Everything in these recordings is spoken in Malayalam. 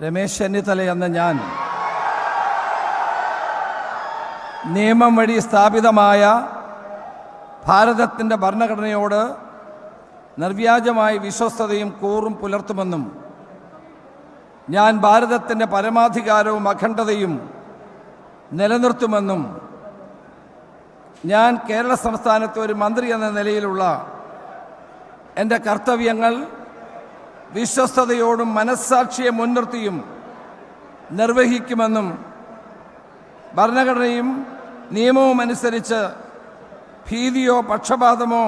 രമേശ് ചെന്നിത്തല എന്ന ഞാൻ നിയമം വഴി സ്ഥാപിതമായ ഭാരതത്തിൻ്റെ ഭരണഘടനയോട് നിർവ്യാജമായ വിശ്വസ്തതയും കൂറും പുലർത്തുമെന്നും ഞാൻ ഭാരതത്തിൻ്റെ പരമാധികാരവും അഖണ്ഡതയും നിലനിർത്തുമെന്നും ഞാൻ കേരള സംസ്ഥാനത്തെ ഒരു മന്ത്രി എന്ന നിലയിലുള്ള എൻ്റെ കർത്തവ്യങ്ങൾ വിശ്വസ്തയോടും മനസ്സാക്ഷിയെ മുൻനിർത്തിയും നിർവഹിക്കുമെന്നും ഭരണഘടനയും നിയമവും അനുസരിച്ച് ഭീതിയോ പക്ഷപാതമോ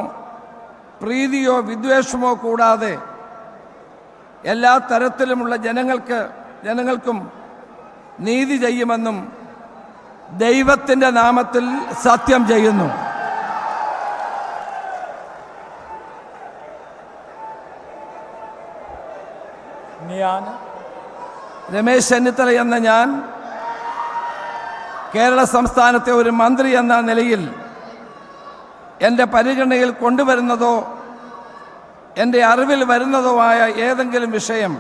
പ്രീതിയോ വിദ്വേഷമോ കൂടാതെ എല്ലാ തരത്തിലുമുള്ള ജനങ്ങൾക്കും നീതി ചെയ്യുമെന്നും ദൈവത്തിൻ്റെ നാമത്തിൽ സത്യം ചെയ്യുന്നു. ഞാൻ രമേശ് ചെന്നിത്തല എന്ന ഞാൻ കേരള സംസ്ഥാനത്തെ ഒരു മന്ത്രി എന്ന നിലയിൽ എൻ്റെ പരിഗണനയിൽ കൊണ്ടുവരുന്നതോ എൻ്റെ അറിവിൽ വരുന്നതോ ആയ ഏതെങ്കിലും വിഷയം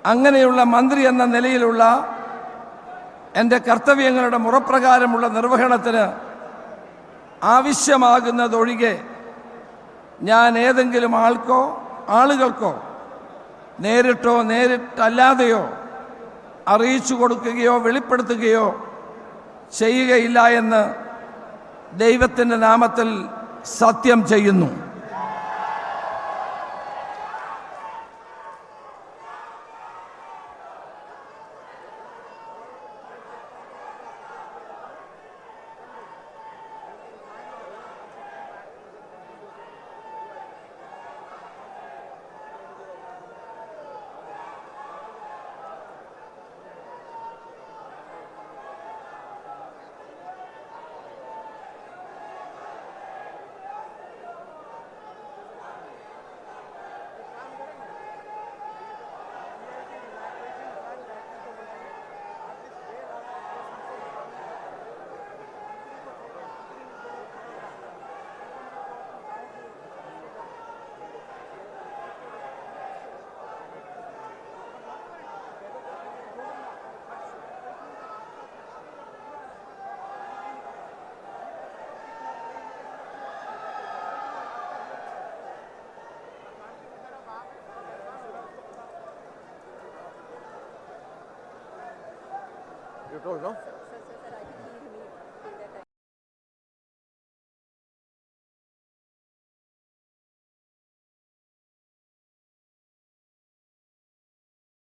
അങ്ങനെയുള്ള മന്ത്രി എന്ന നിലയിലുള്ള എൻ്റെ കർത്തവ്യങ്ങളുടെ മുറപ്രകാരമുള്ള നിർവഹണത്തിന് ആവശ്യമാകുന്നതൊഴികെ ഞാൻ ഏതെങ്കിലും ആളുകൾക്കോ നേരിട്ടോ നേരിട്ടല്ലാതെയോ അറിയിച്ചു കൊടുക്കുകയോ വെളിപ്പെടുത്തുകയോ ചെയ്യുകയില്ല എന്ന് ദൈവത്തിൻ്റെ നാമത്തിൽ സത്യം ചെയ്യുന്നു. You told, no?